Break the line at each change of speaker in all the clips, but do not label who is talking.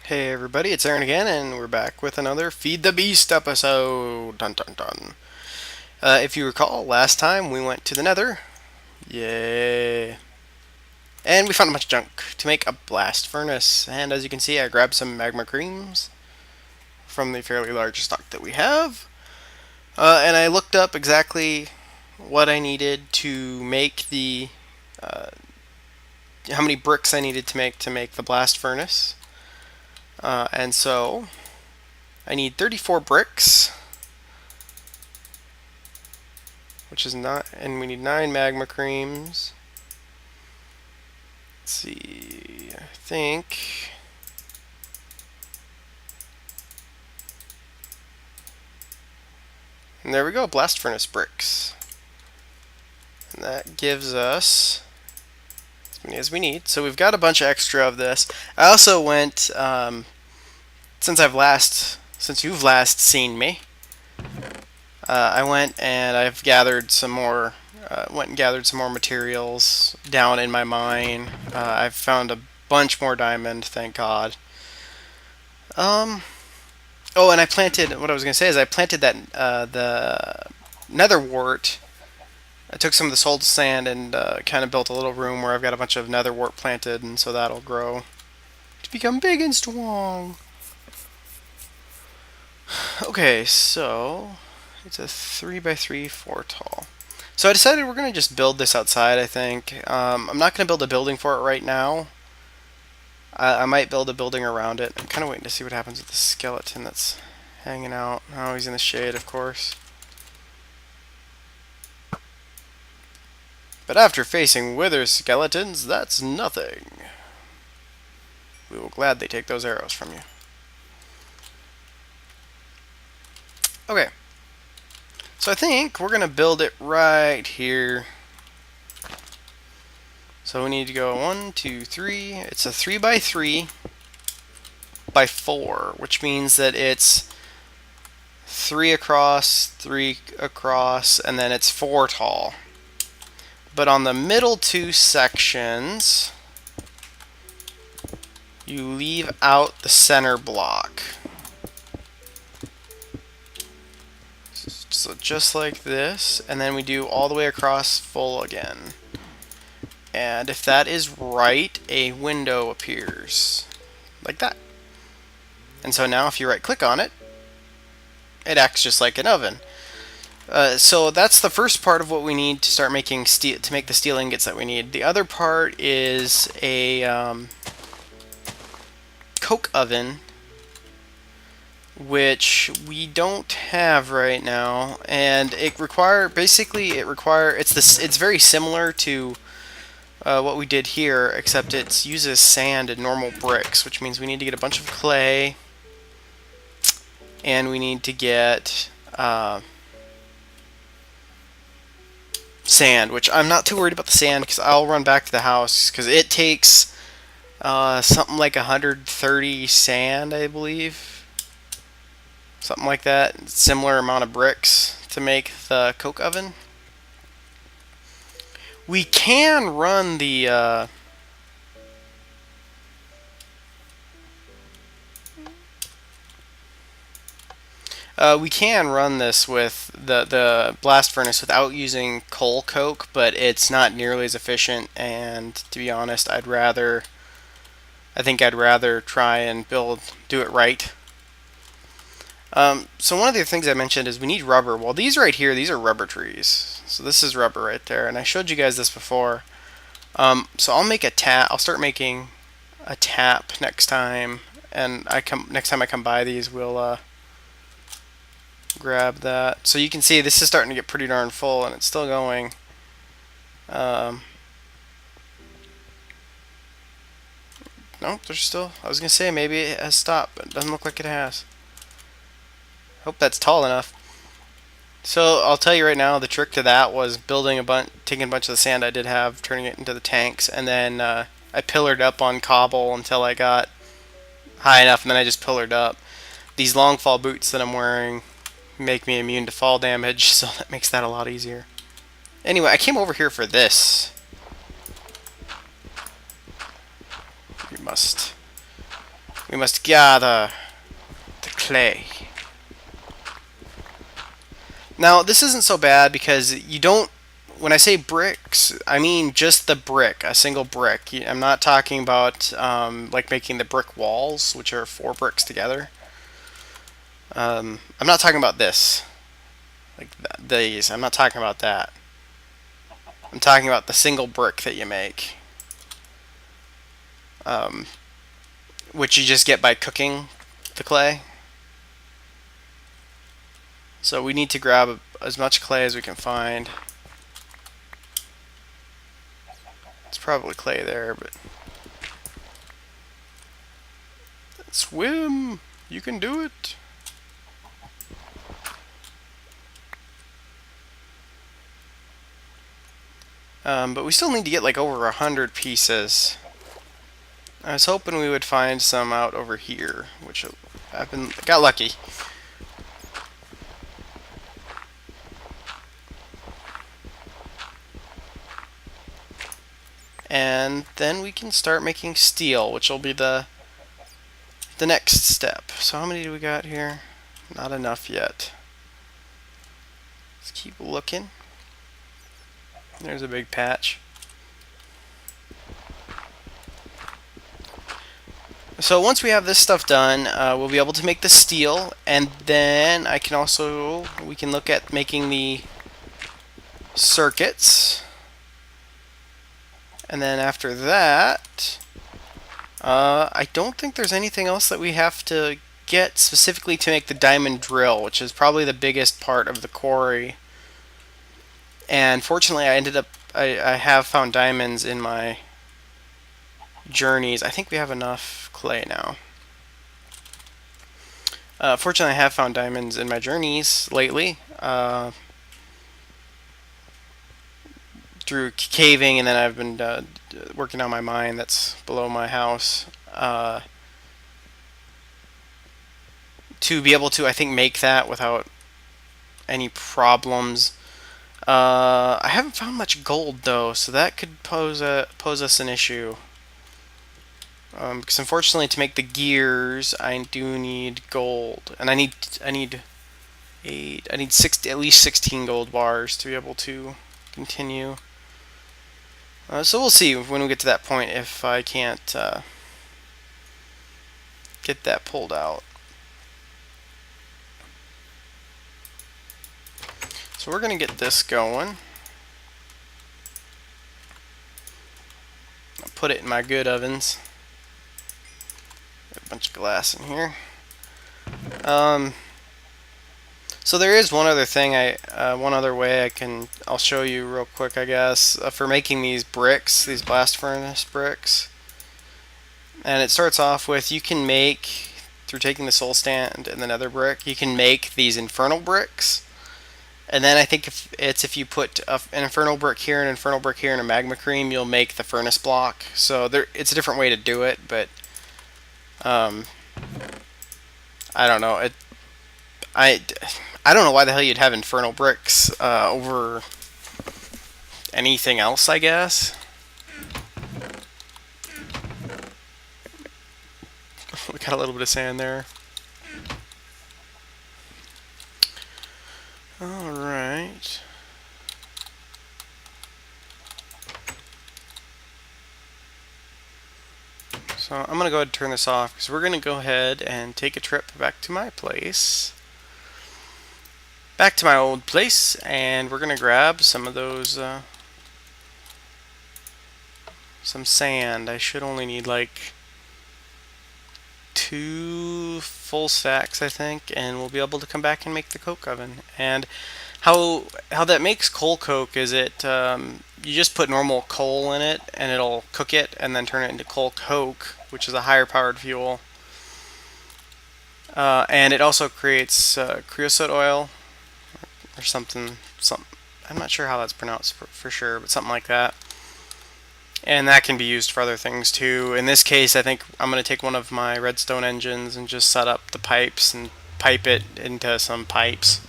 Hey everybody, it's Aaron again, and we're back with another Feed the Beast episode. Dun dun dun. If you recall, last time we went to the Nether. Yay. And we found a bunch of junk to make a blast furnace. And as you can see, I grabbed some magma creams from the fairly large stock that we have. And I looked up exactly what I needed to make the. How many bricks I needed to make the blast furnace. And so I need 34 bricks, which is not, and we need 9 magma creams. Let's see, I think. And there we go, blast furnace bricks. And that gives us as many as we need. So we've got a bunch of extra of this. I also went, since you've last seen me, I went and I've gathered some more. Went and gathered some more materials down in my mine. I've found a bunch more diamond, thank God. Oh, and I planted. What I was gonna say is I planted that the nether wart. I took some of the soul sand and kind of built a little room where I've got a bunch of nether wart planted, and so that'll grow to become big and strong. Okay, so it's a 3x3, 4 tall. So I decided we're gonna just build this outside. I think I'm not gonna build a building for it right now. I might build a building around it. I'm kind of waiting to see what happens with the skeleton that's hanging out. Oh, he's in the shade, of course. But after facing wither skeletons, that's nothing. We will gladly take those arrows from you. Okay. So I think we're going to build it right here. So we need to go 1, 2, 3. It's a 3x3 by 4, which means that it's 3 across, and then it's 4 tall. But on the middle 2 sections, you leave out the center block. So just like this, and then we do all the way across full again. And if that is right, a window appears. Like that. And so now if you right click on it, it acts just like an oven. So that's the first part of what we need to start making steel, to make the steel ingots that we need. The other part is a coke oven, which we don't have right now, and it's very similar to what we did here, except it uses sand and normal bricks, which means we need to get a bunch of clay, and we need to get sand, which I'm not too worried about the sand because I'll run back to the house because it takes something like 130 sand, I believe. Something like that. Similar amount of bricks to make the coke oven. We can run the we can run this with the blast furnace without using coal coke, but it's not nearly as efficient. And to be honest, I think I'd rather try and do it right. So one of the things I mentioned is we need rubber. Well, these right here, these are rubber trees. So this is rubber right there, and I showed you guys this before. So I'll make a tap. I'll start making a tap next time, and next time I come by these, we'll grab that. So you can see this is starting to get pretty darn full, and it's still going. Nope, there's still. I was gonna say maybe it has stopped, but it doesn't look like it has. Hope that's tall enough. So I'll tell you right now, the trick to that was taking a bunch of the sand I did have, turning it into the tanks, and then I pillared up on cobble until I got high enough, and then I just pillared up. These long fall boots that I'm wearing make me immune to fall damage, so that makes that a lot easier. Anyway, I came over here for this. We must gather the clay. Now, this isn't so bad because you don't, when I say bricks, I mean just the brick, a single brick. I'm not talking about like making the brick walls, which are 4 bricks together. I'm not talking about this, like these. I'm not talking about that. I'm talking about the single brick that you make, which you just get by cooking the clay. So we need to grab as much clay as we can find. It's probably clay there, but swim! You can do it! But we still need to get like over 100 pieces. I was hoping we would find some out over here, which got lucky. And then we can start making steel, which will be the next step. So how many do we got here? Not enough yet. Let's keep looking. There's a big patch. So once we have this stuff done, we'll be able to make the steel, and then we can look at making the circuits. And then after that, I don't think there's anything else that we have to get specifically to make the diamond drill, which is probably the biggest part of the quarry. And fortunately, I have found diamonds in my journeys. I think we have enough clay now. Fortunately, I have found diamonds in my journeys lately. Through caving, and then I've been working on my mine that's below my house to be able to, I think, make that without any problems. I haven't found much gold though, so that could pose us an issue. Because unfortunately, to make the gears, I do need gold, and I need at least 16 gold bars to be able to continue. So we'll see when we get to that point if I can't get that pulled out. So we're going to get this going. I'll put it in my good ovens. Got a bunch of glass in here. So there is one other thing, one other way I'll show you real quick, I guess, for making these bricks, these blast furnace bricks. And it starts off with, you can make, through taking the soul stand and the nether brick, you can make these infernal bricks. And then I think if you put an infernal brick here, an infernal brick here, and a magma cream, you'll make the furnace block. So it's a different way to do it, but I don't know. I don't know why the hell you'd have infernal bricks over anything else, I guess. We got a little bit of sand there. Alright. So I'm going to go ahead and turn this off because we're going to go ahead and take a trip back to my place. Back to my old place, and we're going to grab some of those, some sand. I should only need like 2 full stacks, I think, and we'll be able to come back and make the coke oven. And how that makes coal coke is you just put normal coal in it, and it'll cook it, and then turn it into coal coke, which is a higher powered fuel. And it also creates creosote oil, or something. I'm not sure how that's pronounced for sure, but something like that. And that can be used for other things too. In this case, I think I'm going to take one of my redstone engines and just set up the pipes and pipe it into some pipes,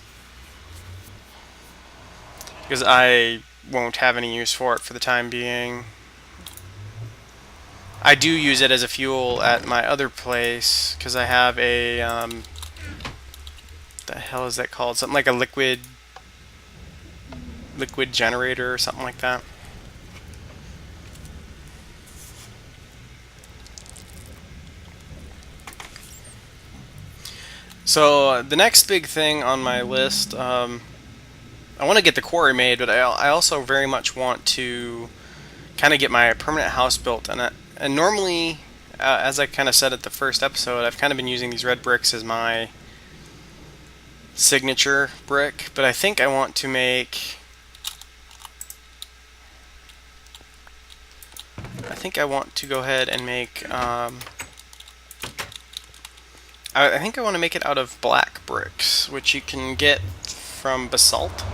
because I won't have any use for it for the time being. I do use it as a fuel at my other place because I have a the hell is that called? Something like a liquid generator or something like that. So the next big thing on my list, I want to get the quarry made, but I also very much want to kind of get my permanent house built. And normally, as I kind of said at the first episode, I've kind of been using these red bricks as my signature brick, but I think I want to make... I think I want to go ahead and make... I think I want to make it out of black bricks, which you can get from basalt.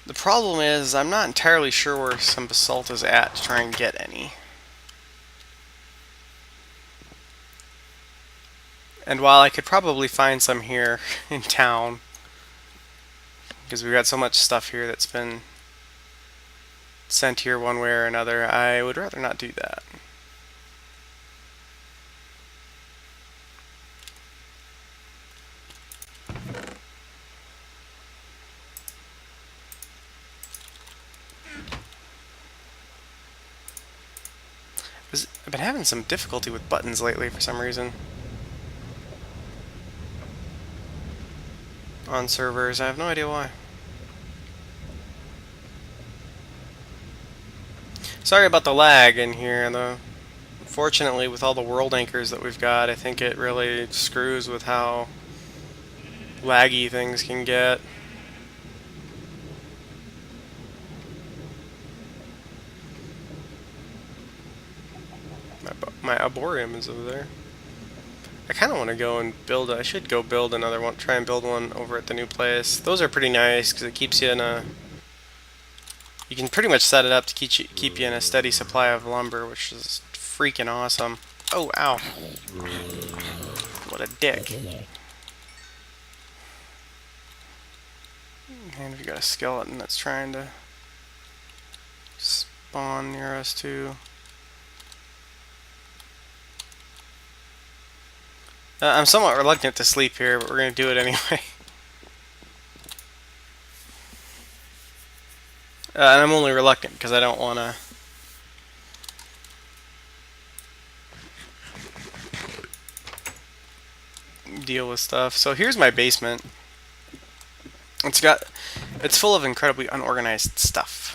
The problem is, I'm not entirely sure where some basalt is at to try and get any. And while I could probably find some here in town, because we've got so much stuff here that's been sent here one way or another, I would rather not do that. I've been having some difficulty with buttons lately for some reason. On servers, I have no idea why. Sorry about the lag in here, though. Fortunately, with all the world anchors that we've got, I think it really screws with how laggy things can get. My arboreum is over there. I kind of want to go and build. I should go build another one. Try and build one over at the new place. Those are pretty nice because it keeps you in a. You can pretty much set it up to keep you in a steady supply of lumber, which is freaking awesome. Oh, ow! What a dick! And we got a skeleton that's trying to spawn near us too. I'm somewhat reluctant to sleep here, but we're going to do it anyway. And I'm only reluctant because I don't want to... deal with stuff. So here's my basement. It's full of incredibly unorganized stuff.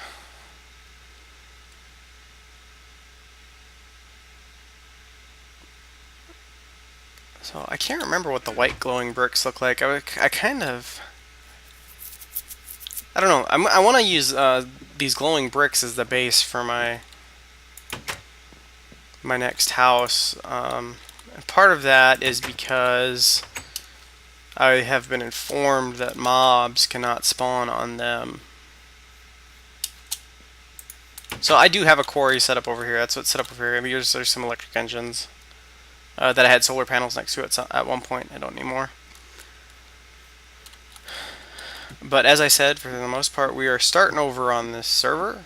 So I can't remember what the white glowing bricks look like. I kind of... I don't know. I want to use these glowing bricks as the base for my next house. And part of that is because I have been informed that mobs cannot spawn on them. So I do have a quarry set up over here. That's what's set up over here. Maybe there's some electric engines. That I had solar panels next to it at one point. I don't anymore. But as I said, for the most part, we are starting over on this server.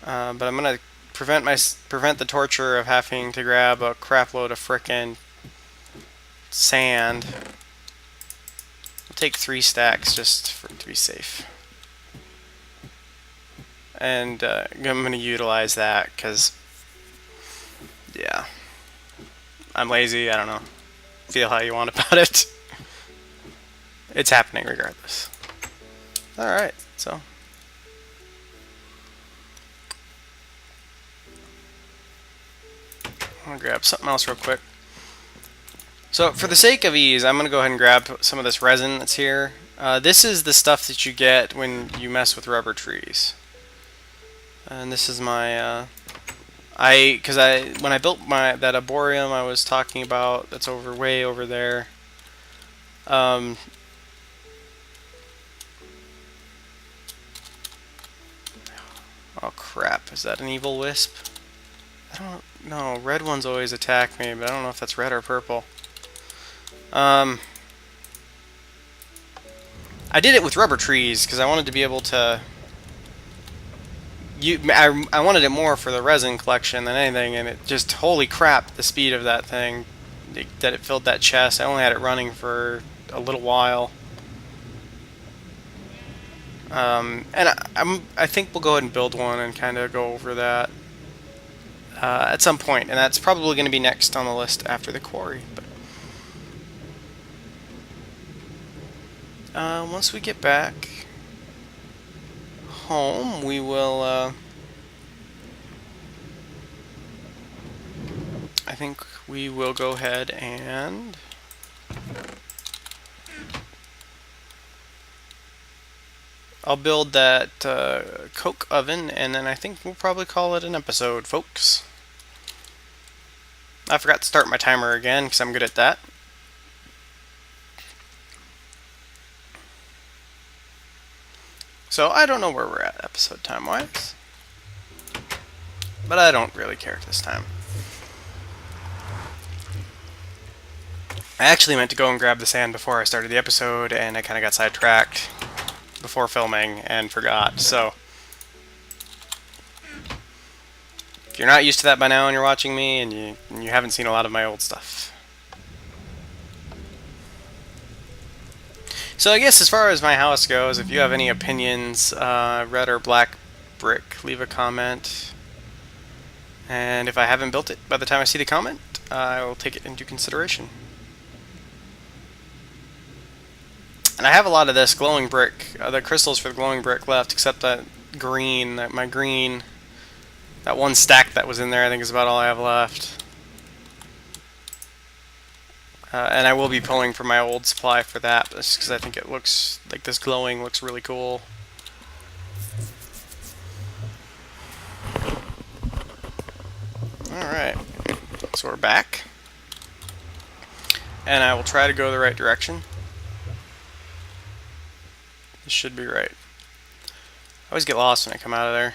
But I'm gonna prevent the torture of having to grab a crap load of frickin' sand. I'll take 3 stacks just to be safe. And I'm gonna utilize that because. Yeah. I'm lazy, I don't know. Feel how you want about it. It's happening regardless. Alright, so. I'm gonna grab something else real quick. So, for the sake of ease, I'm gonna go ahead and grab some of this resin that's here. This is the stuff that you get when you mess with rubber trees. And this is my, when I built that arboreum I was talking about, that's way over there. Oh crap! Is that an evil wisp? I don't know. Red ones always attack me, but I don't know if that's red or purple. I did it with rubber trees because I wanted to be able to I wanted it more for the resin collection than anything, and it just, holy crap, the speed of that thing, that it filled that chest. I only had it running for a little while. And I think we'll go ahead and build one and kind of go over that at some point, and that's probably going to be next on the list after the quarry. But once we get back home, we will. I think we will go ahead and I'll build that coke oven, and then I think we'll probably call it an episode, folks. I forgot to start my timer again because I'm good at that. So I don't know where we're at episode time-wise, but I don't really care this time. I actually meant to go and grab the sand before I started the episode, and I kind of got sidetracked before filming and forgot. So if you're not used to that by now and you're watching me and you haven't seen a lot of my old stuff. So I guess as far as my house goes, if you have any opinions, red or black brick, leave a comment. And if I haven't built it by the time I see the comment, I will take it into consideration. And I have a lot of this glowing brick, the crystals for the glowing brick left, except that green, that one stack that was in there, I think is about all I have left. And I will be pulling from my old supply for that, just because I think it looks like this glowing looks really cool. Alright, so we're back. And I will try to go the right direction. This should be right. I always get lost when I come out of there.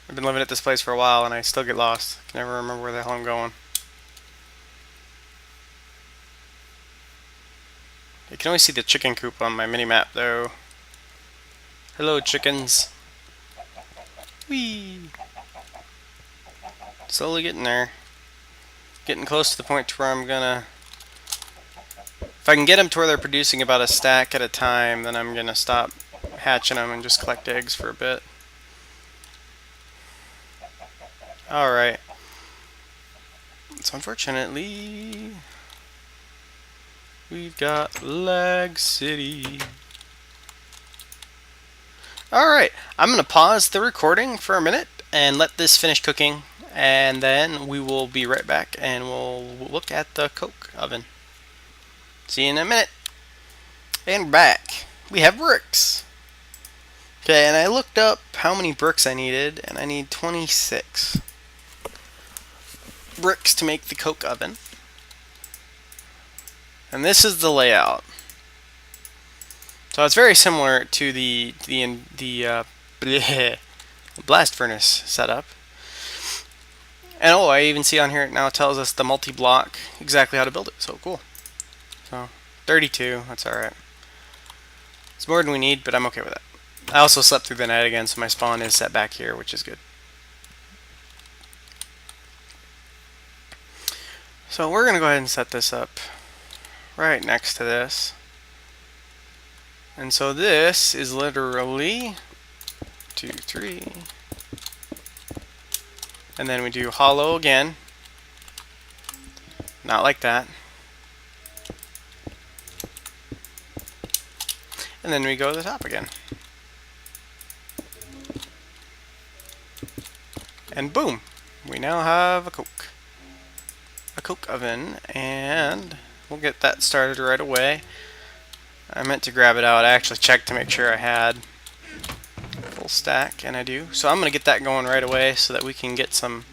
I've been living at this place for a while and I still get lost. I can never remember where the hell I'm going. You can always see the chicken coop on my mini-map though. Hello chickens. Whee! Slowly getting there. Getting close to the point where I'm gonna... If I can get them to where they're producing about a stack at a time, then I'm gonna stop hatching them and just collect eggs for a bit. Alright. So unfortunately, we've got Lag City. Alright, I'm gonna pause the recording for a minute and let this finish cooking, and then we will be right back and we'll look at the coke oven. See you in a minute. And back. We have bricks. Okay, and I looked up how many bricks I needed, and I need 26 bricks to make the coke oven. And this is the layout. So it's very similar to the blast furnace setup. And oh, I even see on here it now tells us the multi-block exactly how to build it. So cool. So 32, that's alright. It's more than we need, but I'm okay with that. I also slept through the night again, so my spawn is set back here, which is good. So we're going to go ahead and set this up right next to this. And so this is literally 2, 3. And then we do hollow again. Not like that. And then we go to the top again. And boom! We now have a coke oven, and we'll get that started right away. I meant to grab it out. I actually checked to make sure I had full stack, and I do. So I'm going to get that going right away so that we can get some...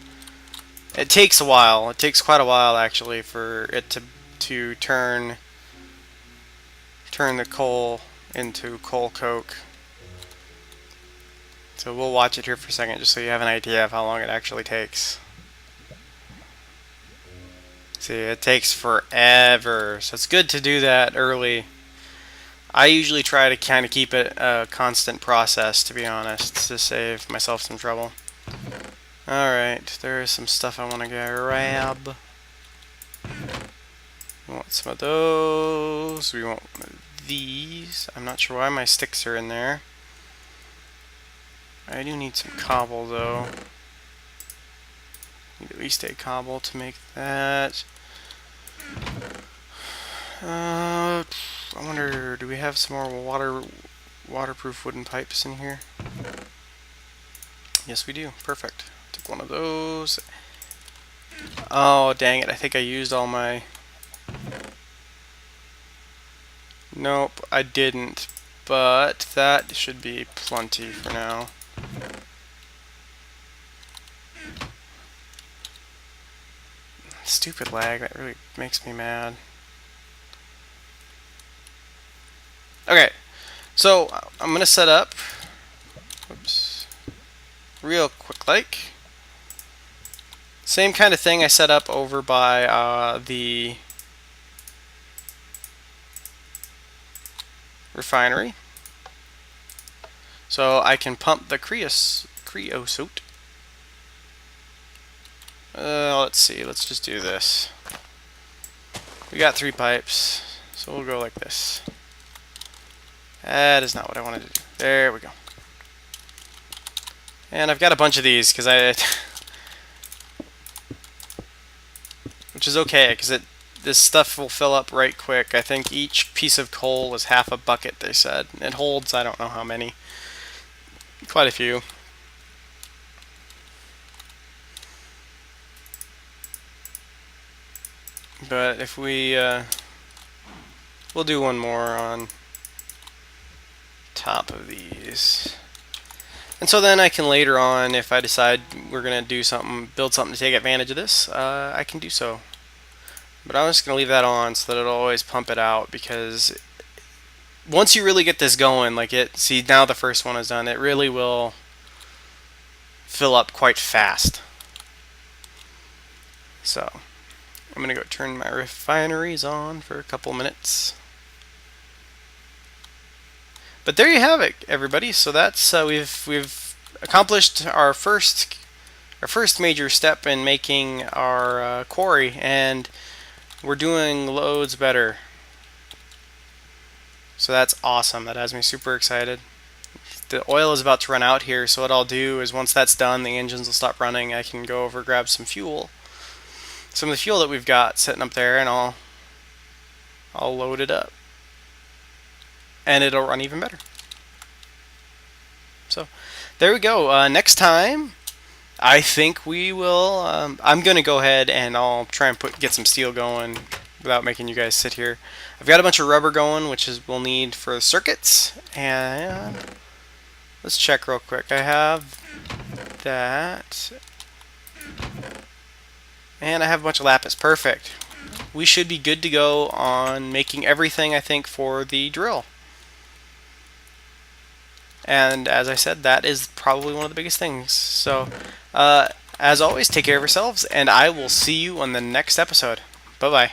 It takes a while. It takes quite a while actually for it to turn the coal into coal coke. So we'll watch it here for a second just so you have an idea of how long it actually takes. See, it takes forever, so it's good to do that early. I usually try to kind of keep it a constant process, to be honest, to save myself some trouble. Alright, there is some stuff I want to grab. We want some of those. We want these. I'm not sure why my sticks are in there. I do need some cobble, though. Need at least a cobble to make that. I wonder, do we have some more waterproof wooden pipes in here? Yes, we do. Perfect. Took one of those. Oh, dang it. I think I used all my... Nope, I didn't. But that should be plenty for now. Stupid lag. That really makes me mad. Okay, so I'm going to set up... Oops. Real quick like. Same kind of thing I set up over by the refinery. So I can pump the creosote. Let's see, let's just do this. We got 3 pipes, so we'll go like this. That is not what I wanted to do. There we go. And I've got a bunch of these because which is okay, because this stuff will fill up right quick. I think each piece of coal is half a bucket, they said. It holds, I don't know how many. Quite a few. But if we, we'll do one more on top of these. And so then I can later on, if I decide we're going to do something, build something to take advantage of this, I can do so. But I'm just going to leave that on so that it'll always pump it out, because once you really get this going, like see now the first one is done, it really will fill up quite fast. So I'm going to go turn my refineries on for a couple minutes. But there you have it, everybody. So that's we've accomplished our first major step in making our quarry, and we're doing loads better. So that's awesome. That has me super excited. The oil is about to run out here, so what I'll do is once that's done, the engines will stop running. I can go over grab some fuel, some of the fuel that we've got sitting up there, and I'll load it up. And it'll run even better. So there we go. Next time I think we will I'm gonna go ahead and I'll try and get some steel going without making you guys sit here. I've got a bunch of rubber going, which we'll need for the circuits, and let's check real quick. I have that, and I have a bunch of lapis. Perfect. We should be good to go on making everything, I think, for the drill. And as I said, that is probably one of the biggest things. So, as always, take care of yourselves, and I will see you on the next episode. Bye-bye.